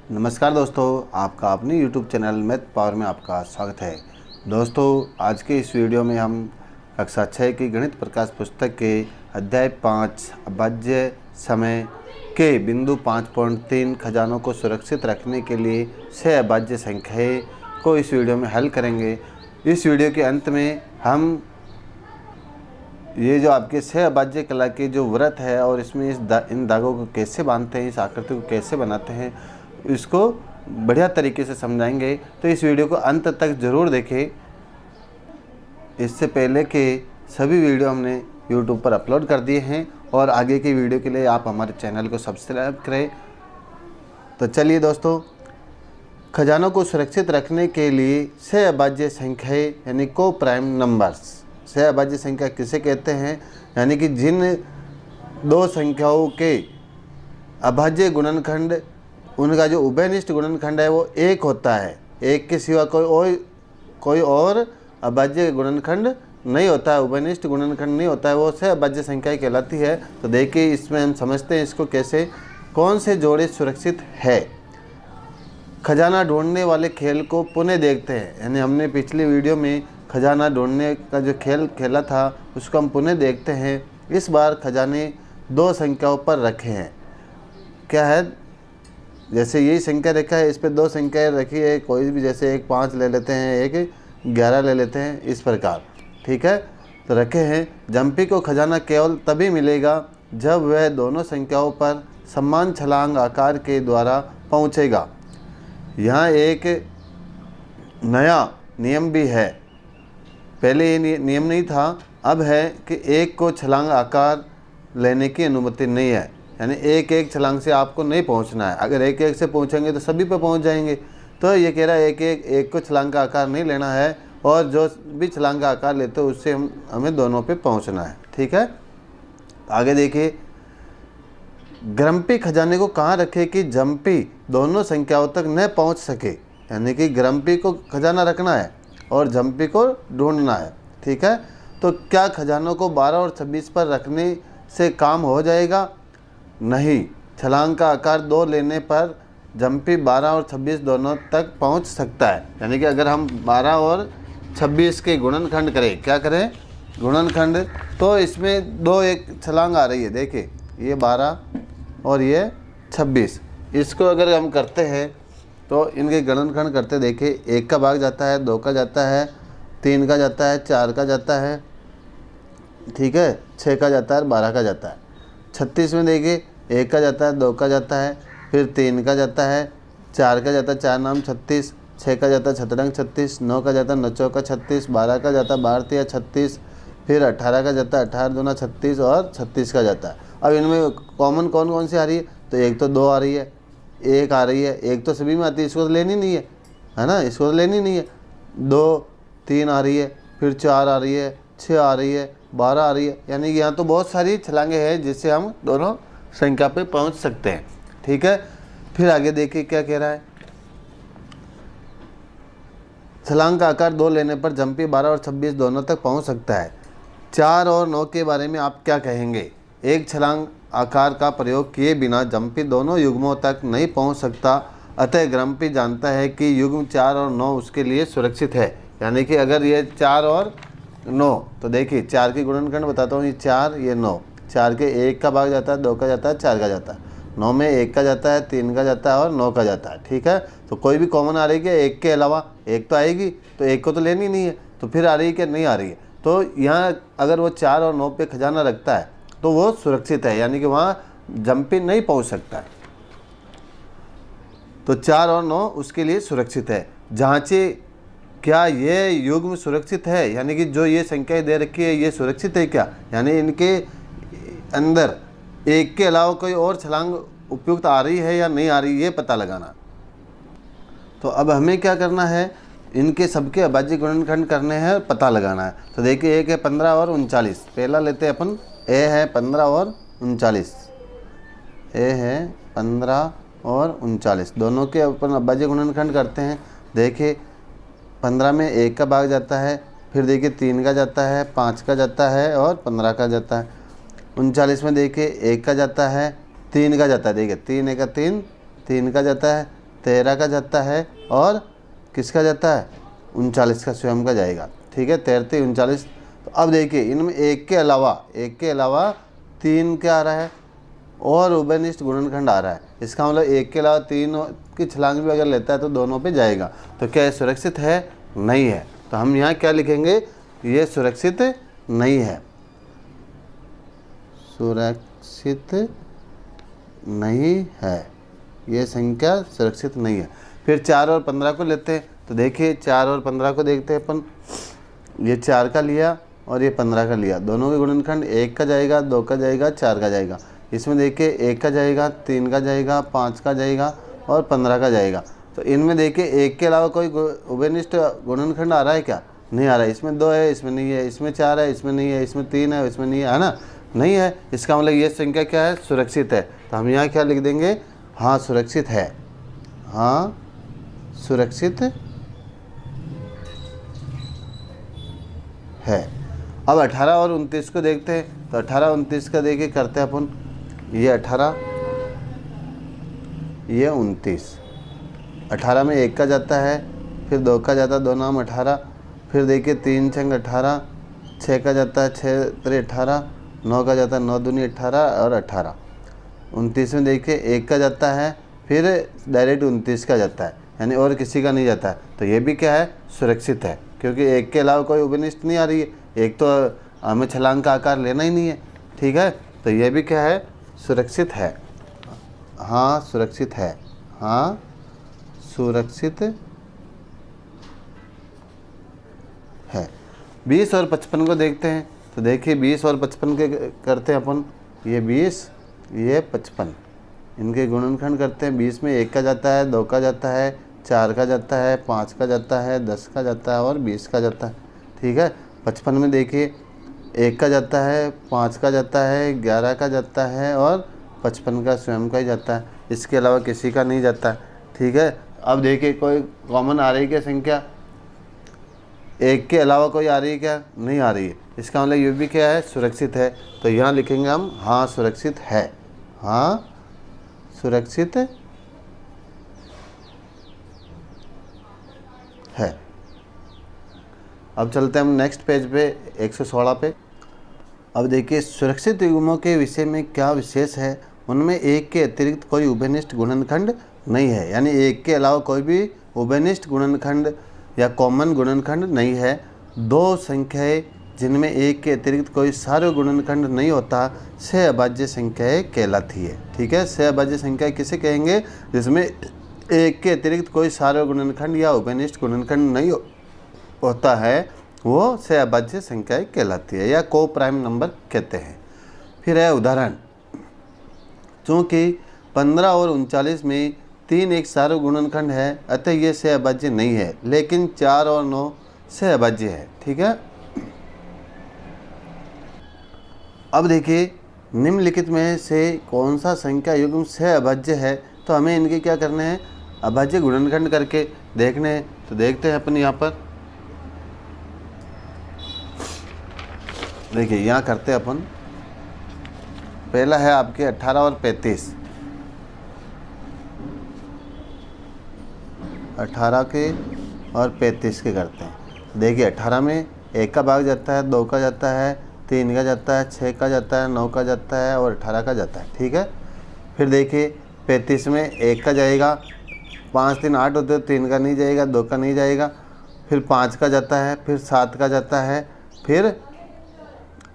नमस्कार दोस्तों, आपका अपने YouTube चैनल मैथ पावर में आपका स्वागत है। दोस्तों, आज के इस वीडियो में हम कक्षा 6 की गणित प्रकाश पुस्तक के अध्याय 5 अभाज्य समय के बिंदु 5.3 खजानों को सुरक्षित रखने के लिए 6 अभाज्य संख्याएं को इस वीडियो में हल करेंगे। इस वीडियो के अंत में हम ये जो आपके 6 अभाज्य कला के जो व्रत है और इसमें इन धागों को कैसे बांधते हैं, इस आकृति को कैसे बनाते हैं, इसको बढ़िया तरीके से समझाएंगे। तो इस वीडियो को अंत तक ज़रूर देखें। इससे पहले के सभी वीडियो हमने YouTube पर अपलोड कर दिए हैं और आगे की वीडियो के लिए आप हमारे चैनल को सब्सक्राइब करें। तो चलिए दोस्तों, खजानों को सुरक्षित रखने के लिए 6 अभाज्य संख्याएँ यानी को प्राइम नंबर्स। 6 अभाज्य संख्या किसे कहते हैं? यानी कि जिन दो संख्याओं के अभाज्य गुणनखंड, उनका जो उभयनिष्ठ गुणनखंड है वो एक होता है, एक के सिवा कोई और अभाज्य गुणनखंड नहीं होता है, उभयनिष्ठ गुणनखंड नहीं होता है, वो 6 अभाज्य संख्या कहलाती है। तो देखिए, इसमें हम समझते हैं इसको कैसे, कौन से जोड़े सुरक्षित है। खजाना ढूंढने वाले खेल को पुनः देखते हैं, यानी हमने पिछली वीडियो में खजाना ढूंढने का जो खेल खेला था उसको हम पुनः देखते हैं। इस बार खजाने 2 संख्याओं पर रखे हैं। क्या है? जैसे यही संख्या रखा है, इस पर 2 संख्याएं रखी है, कोई भी, जैसे एक 5 ले लेते हैं, एक 11 ले लेते हैं, इस प्रकार। ठीक है, तो रखे हैं। जंपी को खजाना केवल तभी मिलेगा जब वह दोनों संख्याओं पर समान छलांग आकार के द्वारा पहुंचेगा। यहाँ एक नया नियम भी है, पहले ये नियम नहीं था, अब है कि एक को छलांग आकार लेने की अनुमति नहीं है, यानी एक एक छलांग से आपको नहीं पहुंचना है। अगर एक एक से पहुंचेंगे तो सभी पे पहुंच जाएंगे। तो ये कह रहा है एक को छलांग का आकार नहीं लेना है, और जो भी छलांग का आकार लेते हो उससे हमें दोनों पे पहुंचना है। ठीक है, आगे देखिए, ग्रम्पी खजाने को कहाँ रखे कि जंपी दोनों संख्याओं तक न पहुँच सके, यानी कि ग्रम्पी को खजाना रखना है और जंपी को ढूंढना है। ठीक है, तो क्या खजानों को 12 और 26 पर रखने से काम हो जाएगा? नहीं, छलांग का आकार 2 लेने पर जंपी 12 और 26 दोनों तक पहुंच सकता है। यानी कि अगर हम 12 और 26 के गुणनखंड करें, क्या करें, गुणनखंड, तो इसमें 2 एक छलांग आ रही है। देखिए, ये 12 और ये 26, इसको अगर हम करते हैं तो इनके गुणनखंड करते, देखिए, 1 का भाग जाता है, 2 का जाता है, 3 का जाता है, 4 का जाता है, ठीक है, 6 का जाता है, 12 का जाता है। 36 में देखिए, 1 का जाता है, 2 का जाता है, फिर 3 का जाता है, 4 का जाता है, 4 नाम 36, 6 का जाता है छतरंग 36, 9 का जाता है 9 चौका 36, 12 का जाता है 12 तिया 36, फिर 18 का जाता है 18 दूना 36 और 36 का जाता है। अब इनमें कॉमन कौन कौन सी आ रही है? तो एक तो 2 आ रही है, 1 आ रही है, एक तो सभी में आती है, इसको तो लेनी नहीं है ना, इसको तो लेनी नहीं है। 2 3 आ रही है, फिर 4 आ रही है, 6 आ रही है, 12 आ रही है, यानी कि यहाँ तो बहुत सारी छलांगे हैं जिससे हम दोनों संख्या पे पहुँच सकते हैं। ठीक है, फिर आगे देखिए क्या कह रहा है। छलांग का आकार 2 लेने पर जंपी 12 और 26 दोनों तक पहुँच सकता है। 4 और 9 के बारे में आप क्या कहेंगे? एक छलांग आकार का प्रयोग किए बिना जंपी दोनों युग्मों तक नहीं पहुंच सकता, अतः ग्रम्पी जानता है कि युग्म 4 और 9 उसके लिए सुरक्षित है। यानी कि अगर ये 4 और 9, तो देखिए 4 के गुणनखंड बताता हूँ, ये 4 ये 9, 4 के 1 का भाग जाता है, 2 का जाता है, 4 का जाता है, 9 में 1 का जाता है, 3 का जाता है और 9 का जाता है। ठीक है, तो कोई भी कॉमन आ रही है कि 1 के अलावा 1 तो आएगी, तो 1 को तो लेनी नहीं है, तो फिर आ रही है कि नहीं आ रही है। तो यहाँ अगर वो 4 और 9 पे खजाना रखता है तो वो सुरक्षित है, यानी कि वहाँ जंपी नहीं पहुँच सकता है। तो 4 और 9 उसके लिए सुरक्षित है। जांचे क्या ये युग्म सुरक्षित है, यानी कि जो ये संख्याएं दे रखी है ये सुरक्षित है क्या, यानी इनके अंदर 1 के अलावा कोई और छलांग उपयुक्त आ रही है या नहीं आ रही, ये पता लगाना। तो अब हमें क्या करना है, इनके सबके अभाज्य गुणनखंड करने हैं, पता लगाना है। तो देखिए, एक है 15 और 39, पहला लेते हैं अपन, ए है 15 और 39, ए है 15 और 39, दोनों के अपन अभाज्य गुणनखंड करते हैं। देखिए, 15 में 1 का भाग जाता है, फिर देखिए 3 का जाता है, 5 का जाता है और 15 का जाता है। 39 में देखिए 1 का जाता है, 3 का जाता है, देखिए 3 1 का 3, 3 का जाता है, 13 का जाता है और किसका जाता है, 39 का स्वयं का जाएगा। ठीक है, 13 39। तो अब देखिए इनमें एक के अलावा 3 क्या आ रहा है और उभयनिष्ठ गुणनखंड आ रहा है। इसका मतलब एक के अलावा 3 की छलांग भी अगर लेता है तो दोनों पे जाएगा। तो क्या ये सुरक्षित है, नहीं है। तो हम यहाँ क्या लिखेंगे, ये सुरक्षित नहीं है, सुरक्षित नहीं है, ये संख्या सुरक्षित नहीं है। फिर 4 और 15 को लेते हैं। तो देखिए 4 और 15 को देखते हैं अपन। ये 4 का लिया और ये 15 का लिया, दोनों के गुणनखंड 1 का जाएगा, 2 का जाएगा, 4 का जाएगा। इसमें देखिए 1 का जाएगा, 3 का जाएगा, 5 का जाएगा और 15 का जाएगा। तो इनमें देखिए 1 के अलावा कोई उभयनिष्ठ गुणनखंड आ रहा है क्या, नहीं आ रहा है। इसमें 2 है, इसमें नहीं है, इसमें 4 है, इसमें नहीं है, इसमें 3 है, इसमें नहीं है ना, नहीं है। इसका मतलब ये संख्या क्या है, सुरक्षित है। तो हम यहाँ क्या लिख देंगे, हाँ सुरक्षित है, हाँ सुरक्षित है। अब 18 और 29 को देखते हैं। तो 18 29 का देखिए करते हैं अपन। ये 18, ये 29। 18 में 1 का जाता है, फिर 2 का जाता है, 2 नाम 18। फिर देखिए 3 छंग 18, 6 का जाता है, 6 3 18, 9 का जाता है, 9 दूनी 18 और 18। 29 में देखिए 1 का जाता है, फिर डायरेक्ट 29 का जाता है, यानी और किसी का नहीं जाता है। तो ये भी क्या है, सुरक्षित है, क्योंकि 1 के अलावा कोई उभयनिष्ठ नहीं आ रही है। एक तो हमें छलांग का आकार लेना ही नहीं है। ठीक है, तो ये भी क्या है, सुरक्षित है, हाँ सुरक्षित है, हाँ सुरक्षित है। 20 और 55 को देखते हैं। तो देखिए 20 और 55 के करते हैं अपन। ये 20, ये 55, इनके गुणनखंड करते हैं। 20 में 1 का जाता है, 2 का जाता है, 4 का जाता है, 5 का जाता है, 10 का जाता है और 20 का जाता है। ठीक है, 55 में देखिए 1 का जाता है, 5 का जाता है, 11 का जाता है और 55 का स्वयं का ही जाता है, इसके अलावा किसी का नहीं जाता है। ठीक है, अब देखिए कोई कॉमन आ रही है क्या संख्या, 1 के अलावा कोई आ रही है क्या, नहीं आ रही है। इसका मतलब ये भी क्या है, सुरक्षित है। तो यहाँ लिखेंगे हम, हाँ सुरक्षित है, हाँ सुरक्षित है। अब चलते हैं हम नेक्स्ट पेज पे 116 पे। अब देखिए सुरक्षित युग्मों के विषय में क्या विशेष है, उनमें 1 के अतिरिक्त कोई उभयनिष्ठ गुणनखंड नहीं है, यानी 1 के अलावा कोई भी उभयनिष्ठ गुणनखंड या कॉमन गुणनखंड नहीं है। 2 संख्याएं जिनमें 1 के अतिरिक्त कोई सारे गुणनखंड नहीं होता, सहअभाज्य संख्याएं कहलाती है। ठीक है, सहअभाज्य संख्या किसे कहेंगे, जिसमें 1 के अतिरिक्त कोई सारे गुणनखंड या उभयनिष्ठ गुणनखंड नहीं होता है, वो सहअभाज्य संख्याएं कहलाती है या को प्राइम नंबर कहते हैं। फिर है उदाहरण, चूँकि 15 और 39 में 3 एक सारे गुणनखंड है, अतः ये सहअभाज्य नहीं है, लेकिन 4 और 9 सहअभाज्य है। ठीक है, अब देखिए निम्नलिखित में से कौन सा संख्या युग्म सहअभाज्य है। तो हमें इनके क्या करने हैं, अभाज्य गुणनखंड करके देखने हैं। तो देखते हैं अपन यहाँ पर, देखिए यहाँ करते हैं अपन। पहला है आपके 18 और 35, 18 के और 35 के करते हैं। देखिए 18 में 1 का भाग जाता है, 2 का जाता है, 3 का जाता है, 6 का जाता है, 9 का जाता है और 18 का जाता है। ठीक है, फिर देखिए 35 में 1 का जाएगा, 5 3 8 होते, 3 का नहीं जाएगा, 2 का नहीं जाएगा, फिर 5 का जाता है, फिर 7 का जाता है, फिर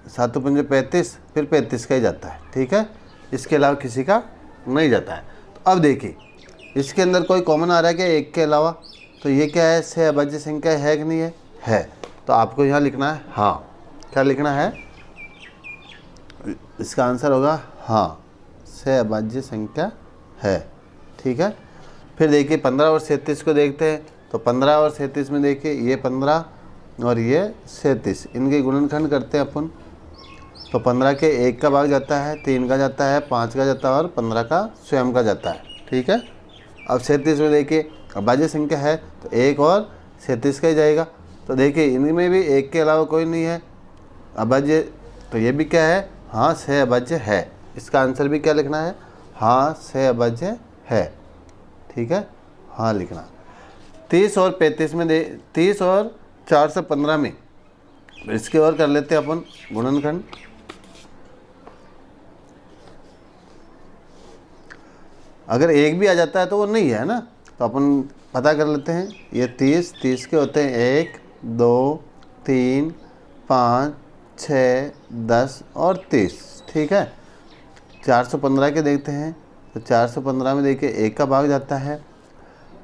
7 5 35, फिर 35 का ही जाता है। ठीक है, इसके अलावा किसी का नहीं जाता है। तो अब देखिए इसके अंदर कोई कॉमन आ रहा है क्या 1 के अलावा, तो ये क्या है, सहअभाज्य संख्या है कि नहीं है, है। तो आपको यहाँ लिखना है, हाँ, क्या लिखना है, इसका आंसर होगा हाँ, सहअभाज्य संख्या है। ठीक है, फिर देखिए 15 और 37 को देखते हैं। तो 15 और 37 में देखिए ये 15 और ये 37, इनके गुणनखंड करते हैं अपन। तो 15 के 1 का भाग जाता है, 3 का जाता है, 5 का जाता है और 15 का स्वयं का जाता है। ठीक है, अब 37 में देखिए अभाज्य संख्या है, तो 1 और 37 का ही जाएगा। तो देखिए इनमें भी 1 के अलावा कोई नहीं है अभाज्य, तो ये भी क्या है, हाँ सहअभाज्य है। इसका आंसर भी क्या लिखना है, हाँ सहअभाज्य है। ठीक है, हाँ लिखना। 30 और 35 में 30 और 4 से 15 में इसके और कर लेते हैं अपन गुणनखंड। अगर एक भी आ जाता है तो वो नहीं है ना, तो अपन पता कर लेते हैं। ये 30 के होते हैं 1 2 3 5 6 10 और 30, ठीक है। 415 के देखते हैं, तो 415 में देखिए 1 का भाग जाता है,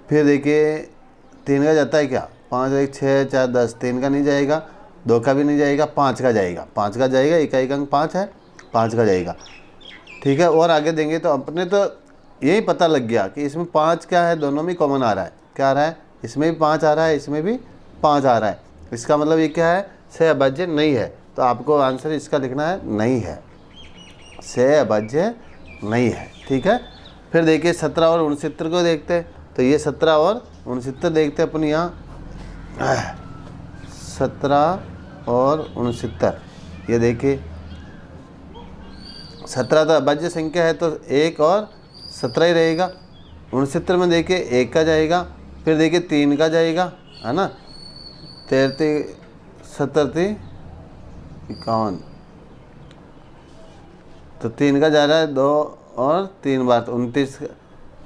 फिर देखिए 3 का जाता है क्या, 5 1 6 4 10, 3 का नहीं जाएगा, 2 का भी नहीं जाएगा, 5 का जाएगा, 5 का जाएगा, इकाई का अंक 5 है, 5 का जाएगा, ठीक है। और आगे देंगे तो अपने तो यही पता लग गया कि इसमें 5 क्या है, दोनों में कॉमन आ रहा है। क्या आ रहा है, इसमें भी 5 आ रहा है, इसमें भी 5 आ रहा है। इसका मतलब ये क्या है, से अभाज्य नहीं है। तो आपको आंसर इसका लिखना है नहीं है, से अभाज्य नहीं है, ठीक है। फिर देखिए 17 और 69 को देखते हैं, तो ये 17 और 69 देखते हैं अपन यहाँ। 17 और 69, ये देखिए 17 तो अभाज्य संख्या है, तो 1 और 17 ही रहेगा। 69 में देखिए 1 का जाएगा, फिर देखिए 3 का जाएगा, है ना। 13 17 51, तो 3 का जा रहा है 2 और 3 बार, तो 29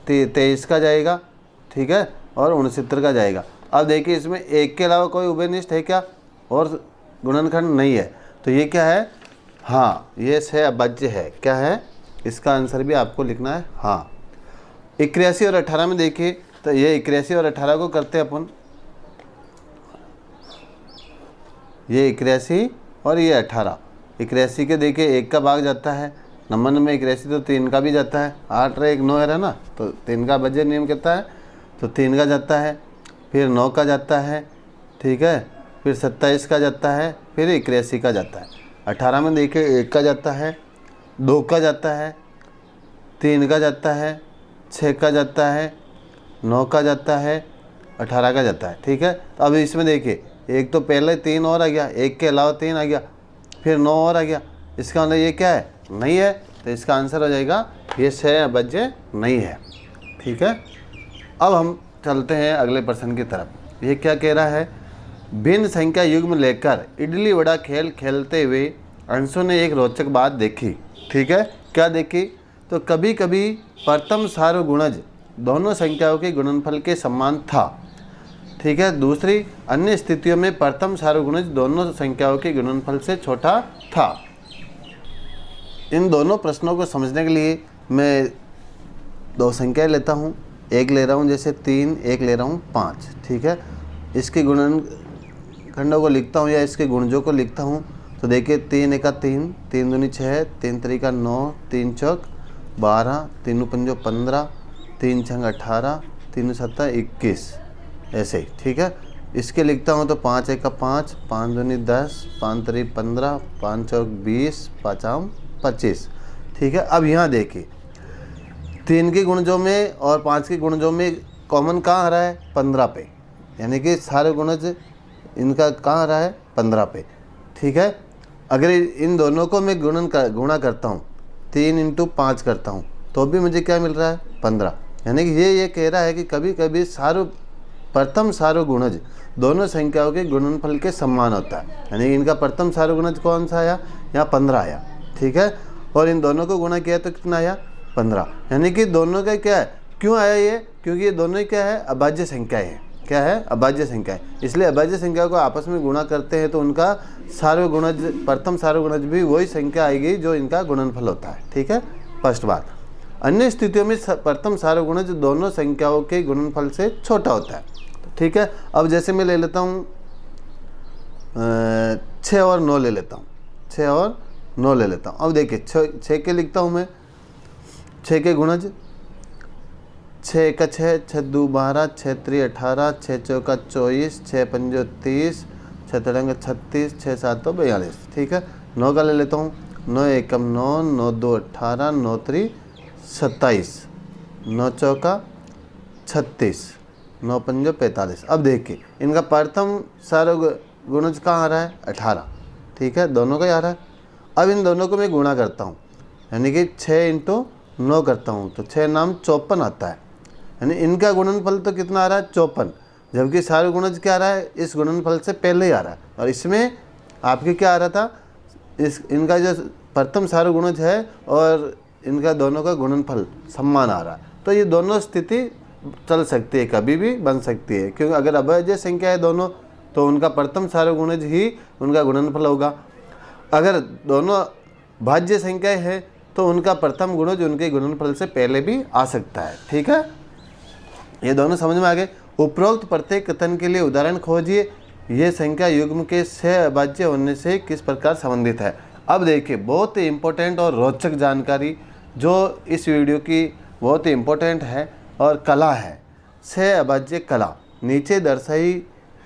23 का जाएगा, ठीक है, और 69 का जाएगा। अब देखिए इसमें 1 के अलावा कोई उभयनिष्ठ है क्या, और गुणनखंड नहीं है, तो ये क्या है, हाँ ये से अभाज्य है। क्या है, इसका आंसर भी आपको लिखना है हाँ। 81 और 18 में देखिए, तो ये 81 और 18 को करते हैं अपन। ये 81 और ये 18। 81 के देखिए 1 का भाग जाता है, नंबर में 81 तो 3 का भी जाता है, 8 1 9 है ना, तो 3 का अभाज्य नियम कहता है, तो 3 का जाता है, फिर 9 का जाता है, ठीक है, फिर 27 का जाता है, फिर 81 का जाता है। 18 में देखिए 1 का जाता है, 2 का जाता है, 3 का जाता है, 6 का जाता है, 9 का जाता है, 18 का जाता है, ठीक है। तो अब इसमें देखिए एक तो पहले 3 और आ गया, 1 के अलावा 3 आ गया, फिर 9 और आ गया, इसका मतलब ये क्या है, नहीं है, तो इसका आंसर हो जाएगा ये से अभाज्य नहीं है, ठीक है। अब हम चलते हैं अगले प्रश्न की तरफ। ये क्या कह रहा है, भिन्न संख्या युग्म लेकर इडली वड़ा खेल खेलते हुए अंशु ने एक रोचक बात देखी, ठीक है। क्या देखी, तो कभी कभी प्रथम सार्वगुणज दोनों संख्याओं के गुणनफल के समान था, ठीक है। दूसरी अन्य स्थितियों में प्रथम सार्वगुणज दोनों संख्याओं के गुणनफल से छोटा था। इन दोनों प्रश्नों को समझने के लिए मैं 2 संख्याएं लेता हूँ, एक ले रहा हूँ जैसे 3, एक ले रहा हूँ 5, ठीक है। इसके गुणनखंडों को लिखता हूँ या इसके गुणजों को लिखता हूँ, तो देखिए 3 एका 3, 3 दूनी 6, 3 तरीका 9, 3 चौक 12, 3 पंजो 15, 3 छंग 18, 3 सत्ता 21, ऐसे ही, ठीक है। इसके लिखता हूँ तो 5 एका 5, 5 दूनी 10, 5 तरी 15, 5 चौक 20, 5 आम 25, ठीक है। अब यहाँ देखिए 3 के गुणजों में और 5 के गुणजों में कॉमन कहाँ आ रहा है, 15 पे, यानी कि सारे गुणज इनका कहाँ आ रहा है, 15 पे, ठीक है। अगर इन दोनों को मैं गुणा करता हूँ, 3 इंटू 5 करता हूँ, तो भी मुझे क्या मिल रहा है, 15। यानी कि ये कह रहा है कि कभी कभी प्रथम सार्वगुणज दोनों संख्याओं के गुणनफल के समान होता है, यानी इनका प्रथम सार्वगुणज कौन सा आया, यहाँ 15 आया, ठीक है। और इन दोनों को गुणा किया तो कितना आया, 15, यानी कि दोनों का क्या है, क्यों आया ये, क्योंकि ये दोनों क्या है, अभाज्य संख्याएं हैं। क्या है, अभाज्य संख्याएं, इसलिए अभाज्य संख्या को आपस में गुणा करते हैं तो उनका सार्वगुणज, प्रथम सार्वगुणज भी वही संख्या आएगी जो इनका गुणनफल होता है, ठीक है। फर्स्ट बात। अन्य स्थितियों में प्रथम सार्वगुणज दोनों संख्याओं के गुणनफल से छोटा होता है, ठीक है। अब जैसे मैं ले लेता हूँ 6 और 9 ले लेता हूँ, 6 और 9 ले लेता हूँ। अब देखिए 6 के लिखता हूँ मैं, 6 के गुणज 6 का 6, 6 दू 12, 6 त्री 18, 6 चौका 24, 6 पंजो 30, 6 तड़ंग 36, 6 7 42, ठीक है। 9 का ले लेता हूँ, 9 एकम 9, 9 दो 18, 9 त्री 27, 9 चौका 36, 9 पंजो 45। अब देखिए इनका प्रथम सार्वगुणज कहाँ आ रहा है, 18, ठीक है, दोनों का ही आ रहा है। अब इन दोनों को मैं गुणा करता हूँ, यानी कि 6 इंटू 9 करता हूँ, तो 6 नाम 54 आता है, यानी इनका गुणनफल तो कितना आ रहा है 54, जबकि सारे गुणज क्या आ रहा है इस गुणनफल से पहले ही आ रहा है। और इसमें आपके क्या आ रहा था, इस इनका जो प्रथम सारे गुणज है और इनका दोनों का गुणनफल समान आ रहा है। तो ये दोनों स्थिति चल सकती है, कभी भी बन सकती है, क्योंकि अगर अभाज्य संख्या है दोनों तो उनका प्रथम सारे गुणज ही उनका गुणनफल होगा। अगर दोनों भाज्य संख्याएं हैं तो उनका प्रथम गुणज उनके गुणनफल से पहले भी आ सकता है। ठीक है, ये दोनों समझ में आ गए। उपरोक्त प्रत्येक कथन के लिए उदाहरण खोजिए। ये संख्या युग्म के सह अभाज्य होने से किस प्रकार संबंधित है। अब देखिए बहुत ही इम्पोर्टेंट और रोचक जानकारी जो इस वीडियो की बहुत ही इम्पोर्टेंट है और कला है, सह अभाज्य कला। नीचे दर्शाई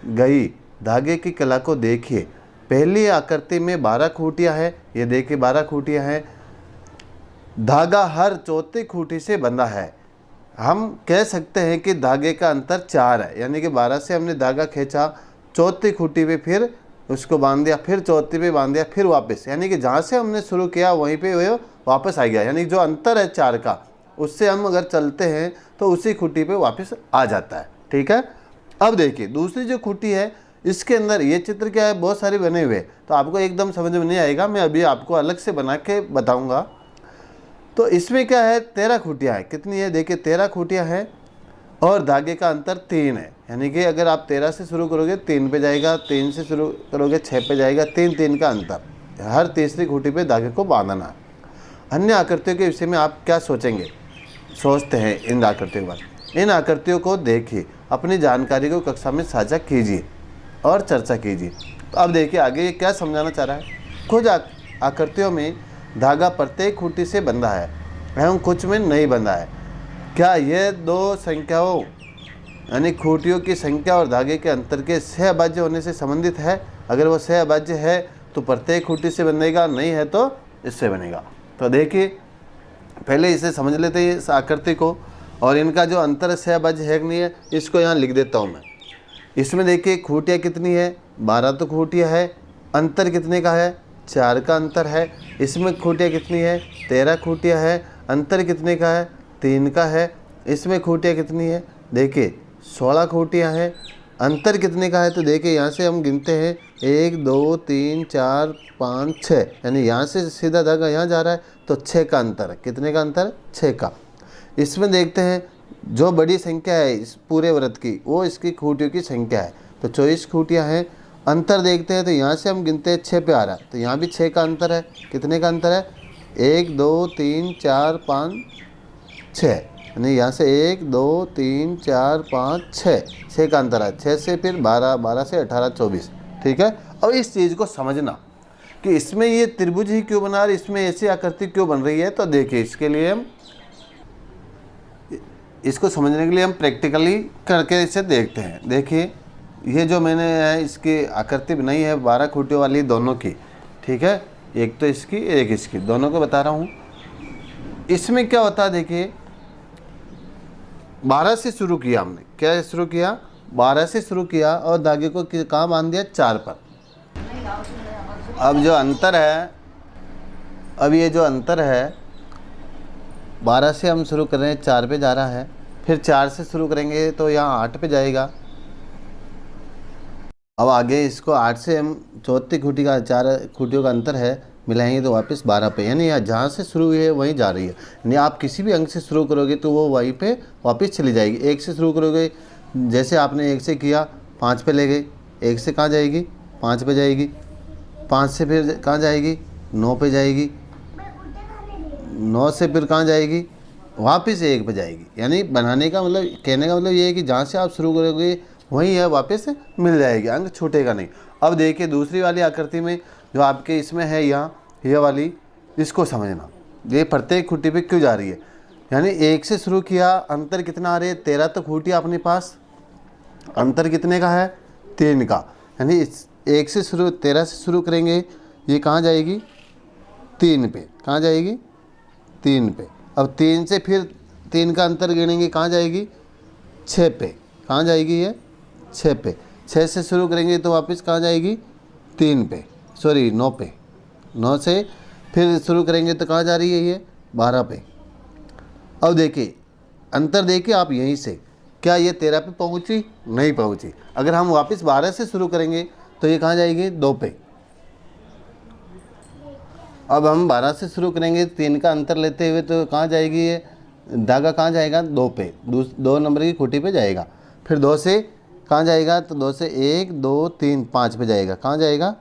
गई धागे की कला को देखिए। पहली आकृति में 12 खूंटियाँ हैं, ये देखिए 12 खूंटियाँ हैं। धागा हर चौथी खूंटी से बंधा है। हम कह सकते हैं कि धागे का अंतर 4 है, यानी कि 12 से हमने धागा खींचा, चौथी खूंटी पे फिर उसको बांध दिया, फिर चौथी पे बांध दिया, फिर वापस, यानी कि जहाँ से हमने शुरू किया वहीं पे वो वापस आ गया। यानी जो अंतर है 4 का, उससे हम अगर चलते हैं तो उसी खूंटी पे वापस आ जाता है। ठीक है, अब देखिए दूसरी जो खूंटी है इसके अंदर ये चित्र क्या है, बहुत सारे बने हुए, तो आपको एकदम समझ में नहीं आएगा, मैं अभी आपको अलग से बना के बताऊँगा। तो इसमें क्या है 13 खूंटियाँ हैं। कितनी है, देखिए 13 खूंटियाँ हैं और धागे का अंतर 3 है, यानी कि अगर आप 13 से शुरू करोगे 3 पे जाएगा, 3 से शुरू करोगे 6 पे जाएगा, 3 का अंतर, हर तीसरी खूंटी पे धागे को बांधना है। अन्य आकृतियों के विषय में आप क्या सोचते हैं इन आकृतियों पर। इन आकृतियों को देखिए, अपनी जानकारी को कक्षा में साझा कीजिए और चर्चा कीजिए। तो अब देखिए आगे ये क्या समझाना चाह रहा है। कुछ आकृतियों में धागा प्रत्येक खूंटी से बंधा है एवं कुछ में नहीं बंधा है। क्या ये दो संख्याओं यानी खूंटियों की संख्या और धागे के अंतर के सह अभाज्य होने से संबंधित है। अगर वो सह अभाज्य है तो प्रत्येक खूंटी से बनेगा, नहीं है तो इससे बनेगा। तो देखिए पहले इसे समझ लेते हैं इस आकृति को, और इनका जो अंतर सह अभाज्य है कि नहीं है इसको यहाँ लिख देता हूँ मैं। इसमें देखिए खूंटियाँ कितनी है, 12 तो खूंटियाँ है, अंतर कितने का है, 4 का अंतर है। इसमें खूंटियाँ कितनी है, 13 खूंटियाँ है, अंतर कितने का है, 3 का है। इसमें खूंटियाँ कितनी है, देखिए 16 खूंटियाँ हैं, अंतर कितने का है, तो देखिए यहाँ से हम गिनते हैं 1 2 3 4 5 6, यानी यहाँ से सीधा धागा यहाँ जा रहा है तो 6 का अंतर है। कितने का अंतर है, 6 का। इसमें देखते हैं जो बड़ी संख्या है इस पूरे व्रत की वो इसकी खूंटियों की संख्या है, तो 24 खूंटियाँ हैं। अंतर देखते हैं तो यहाँ से हम गिनते हैं 6 पे आ रहा है, तो यहाँ भी 6 का अंतर है। कितने का अंतर है, 1 2 3 4 5 6, यानी यहाँ से 1 2 3 4 5 6 का अंतर है। 6 से फिर 12, 12 से 18, 24। ठीक है, अब इस चीज़ को समझना कि इसमें ये त्रिभुज ही क्यों बना और इसमें ऐसी आकृति क्यों बन रही है। तो देखिए इसके लिए हम इसको समझने के लिए हम प्रैक्टिकली करके इसे देखते हैं। देखिए ये जो मैंने इसकी आकृति बनाई है 12 खूंटियों वाली दोनों की, ठीक है, एक तो इसकी एक इसकी, दोनों को बता रहा हूँ। इसमें क्या होता है, देखिए 12 से शुरू किया हमने, क्या शुरू किया, 12 से शुरू किया और धागे को कहाँ बांध दिया, 4 पर। अब जो अंतर है, अब ये जो अंतर है 12 से हम शुरू कर रहे हैं, 4 पे जा रहा है, फिर 4 से शुरू करेंगे तो यहाँ 8 पे जाएगा। अब आगे इसको 8 से हम चौथी खूंटी का 4 खूंटियों का अंतर है मिलाएंगे तो वापस 12 पे, यानी यहाँ जहाँ से शुरू हुई है वहीं जा रही है। यानी आप किसी भी अंक से शुरू करोगे तो वो वहीं पे वापस चली जाएगी। 1 से शुरू करोगे, जैसे आपने 1 से किया 5 पे ले गए, 1 से कहाँ जाएगी, 5 पे जाएगी, 5 से फिर कहाँ जाएगी, 9 पे जाएगी, 9 से फिर कहाँ जाएगी, वापस 1 पे जाएगी। यानी बनाने का मतलब, कहने का मतलब ये है कि जहाँ से आप शुरू करोगे वहीं है वापस मिल जाएगी, अंक छूटेगा नहीं। अब देखिए दूसरी वाली आकृति में जो आपके इसमें है यहाँ, ये वाली, इसको समझना, ये प्रत्येक खूंटी पे क्यों जा रही है। यानी 1 से शुरू किया, अंतर कितना आ रही है, 13 तो खूंटी अपने पास, अंतर कितने का है, 3 का। यानी 1 से शुरू 13 से शुरू करेंगे, ये कहाँ जाएगी, 3 पे, कहाँ जाएगी, 3 पे। अब 3 से फिर 3 का अंतर गिनेंगे, कहाँ जाएगी, 6 पे, कहाँ जाएगी ये, 6 पे। 6 से शुरू करेंगे तो वापस कहाँ जाएगी, 3 पे, सॉरी 9 पे। 9 से फिर शुरू करेंगे तो कहाँ जा रही है ये, 12 पे। अब देखिए अंतर देखिए आप यहीं से, क्या ये 13 पे पहुंची? नहीं पहुंची। अगर हम वापस 12 से शुरू करेंगे तो ये कहाँ जाएगी? 2 पे। अब हम 12 से शुरू करेंगे, 3 का अंतर लेते हुए, तो कहाँ जाएगी ये धागा? कहाँ जाएगा? 2 पे, 2 नंबर की खूंटी पे जाएगा। फिर 2 से कहाँ जाएगा? तो 2 से 1 2 3 5 पे जाएगा। कहाँ जाएगा?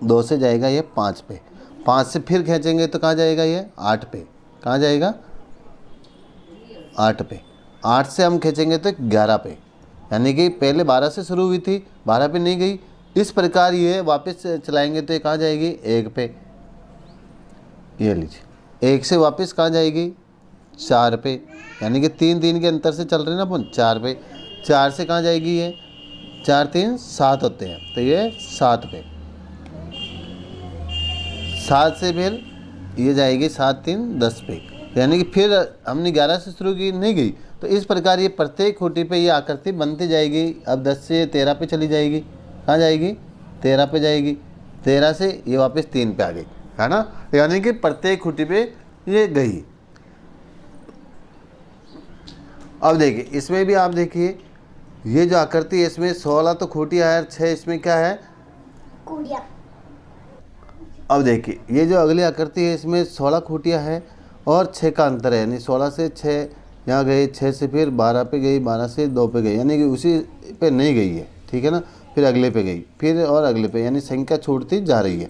2 से जाएगा ये 5 पे। 5 से फिर खींचेंगे तो कहाँ जाएगा? ये 8 पे। कहाँ जाएगा? 8 पे। 8 से हम खींचेंगे तो 11 पे, यानी कि पहले 12 से शुरू हुई थी, 12 पे नहीं गई। इस प्रकार ये वापस चलाएंगे तो ये कहाँ जाएगी? 1 पे। ये लीजिए, 1 से वापस कहाँ जाएगी? 4 पे, यानी कि 3 3 के अंतर से चल रहे हैं ना अपन, 4 पे। 4 से कहाँ जाएगी ये? 4 3 7 होते हैं, तो ये 7 पे। 7 से फिर ये जाएगी 7 3 10 पे, यानी कि फिर हमने 11 से शुरू की, नहीं गई। तो इस प्रकार ये प्रत्येक खूंटी पे ये आकृति बनती जाएगी। अब 10 से 13 पे चली जाएगी। कहाँ जाएगी? 13 पे जाएगी। 13 से ये वापस 3 पे आ गई, है ना, यानी कि प्रत्येक खूंटी पे ये गई। अब देखिए इसमें भी आप देखिए, ये जो आकृति है इसमें 16 तो खूंटियाँ है, 6 इसमें क्या है? कुड़िया। अब देखिए ये जो अगली आकृति है इसमें 16 खूंटियाँ है और 6 का अंतर है, यानी 16 से 6 यहाँ गई, 6 से फिर 12 पे गई, 12 से 2 पे गई, यानी कि उसी पे नहीं गई है, ठीक है ना। फिर अगले पे गई, फिर और अगले पे, यानी संख्या छूटती जा रही है,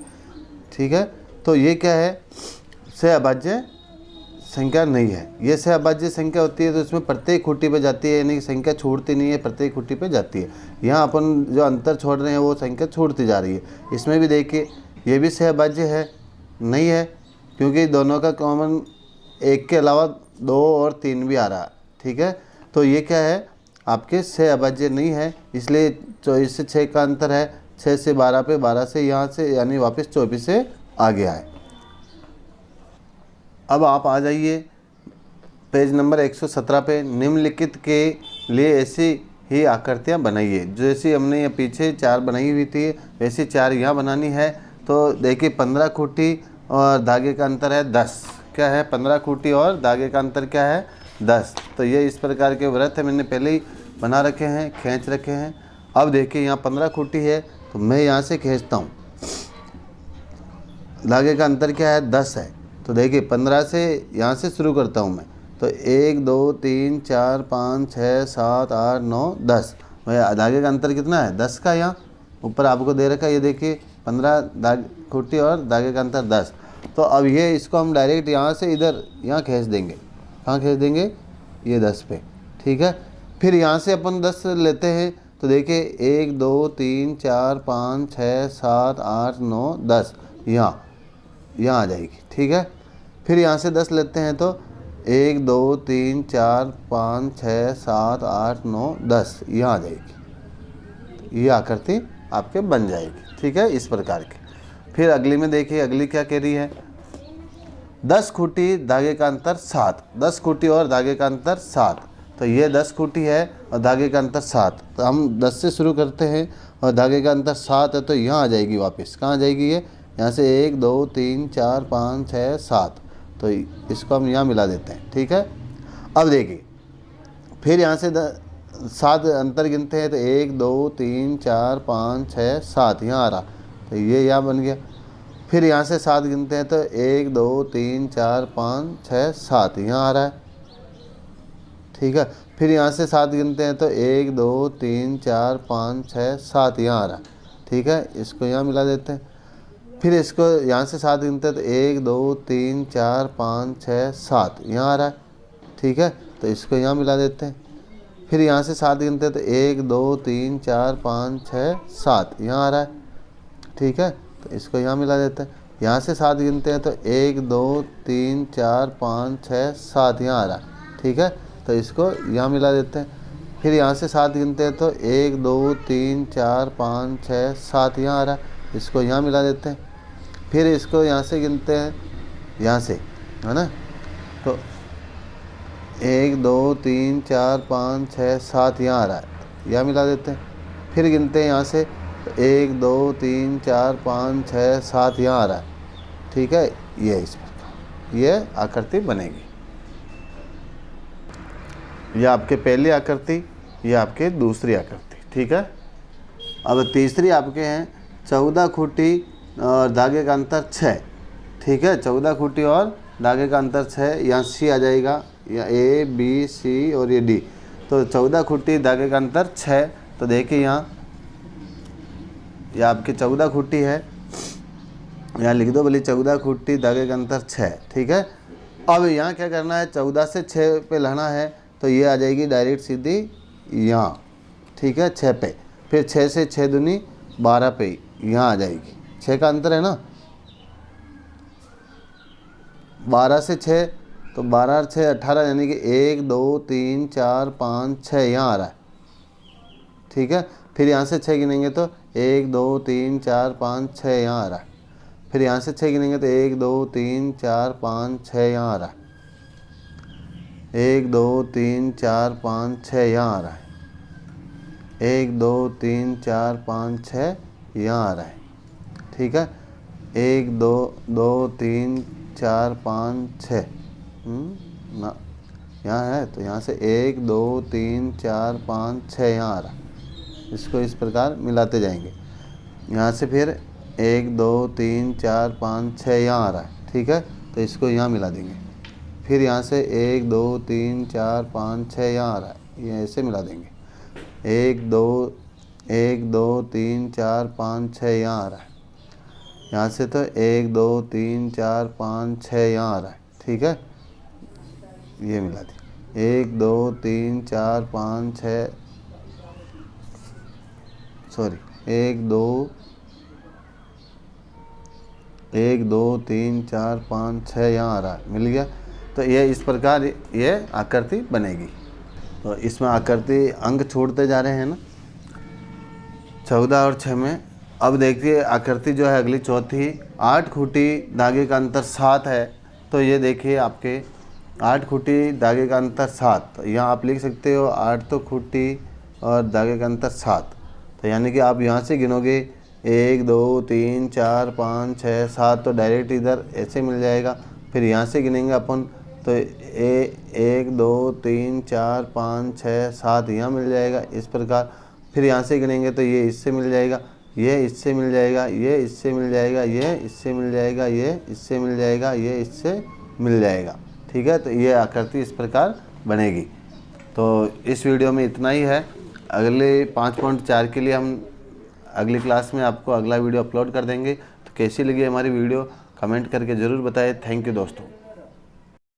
ठीक है। तो ये क्या है? सहअभाज्य संख्या नहीं है। ये सहअभाज्य संख्या होती है तो इसमें प्रत्येक खूंटी पे जाती है, यानी कि संख्या छूटती नहीं है, प्रत्येक खूंटी पे जाती है। यहाँ अपन जो अंतर छोड़ रहे हैं वो संख्या छूटती जा रही है। इसमें भी देखिए ये भी सहअभाज्य है, नहीं है, क्योंकि दोनों का कॉमन 1 के अलावा 2 और 3 भी आ रहा है, ठीक है। तो ये क्या है? आपके सहअभाज्य नहीं है, इसलिए 24 से 6 का अंतर है, 6 से 12 पे, 12 से यहाँ से यानी वापस 24 से आ गया है। अब आप आ जाइए पेज नंबर 117 पे। निम्नलिखित के लिए ऐसी ही आकृतियाँ बनाइए। जैसी हमने ये पीछे 4 बनाई हुई थी वैसी 4 यहाँ बनानी है। तो देखिए 15 खूंटी और धागे का अंतर है 10। क्या है? 15 खूंटी और धागे का अंतर क्या है? 10। तो ये इस प्रकार के व्रत है, मैंने पहले ही बना रखे हैं, खींच रखे हैं। अब देखिए यहाँ 15 खूंटी है तो मैं यहाँ से खींचता हूँ, धागे का अंतर क्या है? 10 है। तो देखिए 15 से यहाँ से शुरू करता हूँ मैं, तो 1 2 3 4 5 6 7 8 9 10। धागे का अंतर कितना है? 10 का। यहाँ ऊपर आपको दे रखा है, ये देखिए 15 खूंटी और धागे का अंतर 10। तो अब ये इसको हम डायरेक्ट यहाँ से इधर यहाँ खींच देंगे। कहाँ खींच देंगे? ये 10 पे, ठीक है। फिर यहाँ से अपन 10 लेते हैं, तो देखिए 1 2 3 4 5 6 7 8 9 10, यहाँ आ जाएगी, ठीक है। फिर यहाँ से 10 लेते हैं तो 1 2 3 4 5 6 7 8 9 10, यहाँ आ जाएगी। ये आकृति आपके बन जाएगी, ठीक है, इस प्रकार की। फिर अगली में देखिए, अगली क्या कह रही है? 10 खूंटी धागे का अंतर 7। 10 खूंटी और धागे का अंतर 7। तो ये 10 खूंटी है और धागे का अंतर 7। तो हम 10 से शुरू करते हैं और धागे का अंतर 7 है, तो यहाँ आ जाएगी वापस। कहाँ आ जाएगी ये? यहाँ से 1 2 3 4 5 6 7, तो इसको हम यहाँ मिला देते हैं, ठीक है। अब देखिए फिर यहाँ से 7 अंतर गिनते हैं, तो 1 2 3 4 5 6 7, यहाँ आ रहा, तो ये यहाँ बन गया। फिर यहाँ से 7 गिनते हैं, तो 1 2 3 4 5 6 7, यहाँ आ रहा है, ठीक है। फिर यहाँ से 7 गिनते हैं, तो 1 2 3 4 5 6 7, यहाँ आ रहा है, ठीक है। इसको यहाँ मिला देते हैं। फिर इसको यहाँ से 7 गिनते हैं, तो 1 2 3 4 5 6 7, यहाँ आ रहा है, ठीक है। तो इसको यहाँ मिला देते हैं। फिर यहाँ से 7 गिनते हैं, तो 1 2 3 4 5 6 7, यहाँ आ रहा है, ठीक है। तो इसको यहाँ मिला देते हैं। यहाँ से 7 गिनते हैं, तो 1 2 3 4 5 6 7, यहाँ आ रहा है, ठीक है। तो इसको यहाँ मिला देते हैं। फिर यहाँ से 7 गिनते हैं, तो 1 2 3 4 5 6 7, यहाँ आ रहा है, इसको यहाँ मिला देते हैं। फिर इसको यहाँ से गिनते हैं, यहाँ से, है ना, तो 1 2 3 4 5 6 7, यहाँ आ रहा है, यहाँ मिला देते हैं। फिर गिनते हैं यहाँ से, तो 1 2 3 4 5 6 7, यहाँ आ रहा है, ठीक है। ये इस प्रकार ये आकृति बनेगी। ये आपके पहली आकृति, ये आपके दूसरी आकृति, ठीक है। अब तीसरी आपके हैं 14 खूंटी और धागे का अंतर 6, ठीक है। 14 खूंटी और धागे का अंतर 6, यहाँ सी आ जाएगा, या ए बी सी और ये डी। तो 14 खूंटी धागे का अंतर 6, तो देखिए यहाँ ये आपकी 14 खूंटी है, यहाँ लिख दो भले 14 खूंटी धागे का अंतर 6, ठीक है। अब यहाँ क्या करना है, 14 से 6 पे लाना है, तो ये आ जाएगी डायरेक्ट सीधी यहाँ, ठीक है, 6 पे। फिर 6 से 6 दूनी 12 पे यहाँ आ जाएगी, 6 का अंतर है ना, 12 से 6, तो 12 और 6 18, यानी कि 1 2 3 4 5 6 यहाँ आ रहा है, ठीक है। फिर यहाँ से 6 गिनेंगे तो 1 2 3 4 5 6 यहाँ आ रहा है। फिर यहाँ से 6 गिनेंगे तो 1 2 3 4 5 6 यहाँ आ रहा है, 1 2 3 4 5 6 यहाँ आ रहा है, 1 2 3 4 5 6 यहाँ आ रहा है, ठीक है। 1 2 2 3 4 5 6 ना यहाँ है, तो यहाँ से 1 2 3 4 5 6 यहाँ आ रहा है। इसको इस प्रकार मिलाते जाएंगे। यहाँ से फिर 1 2 3 4 5 6 यहाँ आ रहा है, ठीक है, तो इसको यहाँ मिला देंगे। फिर यहाँ से 1 2 3 4 5 6 यहाँ आ रहा है, ये ऐसे मिला देंगे। 1 2 3 4 5 6 यहाँ आ रहा है, यहाँ से तो 1 2 3 4 5 6 यहाँ आ रहा है, ठीक है, ये मिला दी। 1 2 3 4 5 6 सॉरी 1 2 3 4 5 6 यहाँ आ रहा है, मिल गया। तो ये इस प्रकार ये आकृति बनेगी। तो इसमें आकृति अंक छोड़ते जा रहे हैं ना 14 और 6 में। अब देखिए आकृति जो है अगली चौथी, 8 खूंटी धागे का अंतर 7 है। तो ये देखिए आपके 8 खूंटी धागे का अंतर 7, तो यहाँ आप लिख सकते हो 8 तो खूंटी और धागे का अंतर 7। तो यानी कि आप यहाँ से गिनोगे 1 2 3 4 5 6 7, तो डायरेक्ट इधर ऐसे मिल जाएगा। फिर यहाँ से गिनेंगे अपन तो 1 2 3 4 5 6 7 यहाँ मिल जाएगा, इस प्रकार। फिर यहाँ से गिनेंगे तो ये इससे मिल जाएगा, ये इससे मिल जाएगा, ये इससे मिल जाएगा, ये इससे मिल जाएगा, ये इससे मिल जाएगा, ये इससे मिल जाएगा, ठीक है। तो ये आकृति इस प्रकार बनेगी। तो इस वीडियो में इतना ही है। अगले 5.4 के लिए हम अगली क्लास में आपको अगला वीडियो अपलोड कर देंगे। तो कैसी लगी हमारी वीडियो कमेंट करके ज़रूर बताएं। थैंक यू दोस्तों।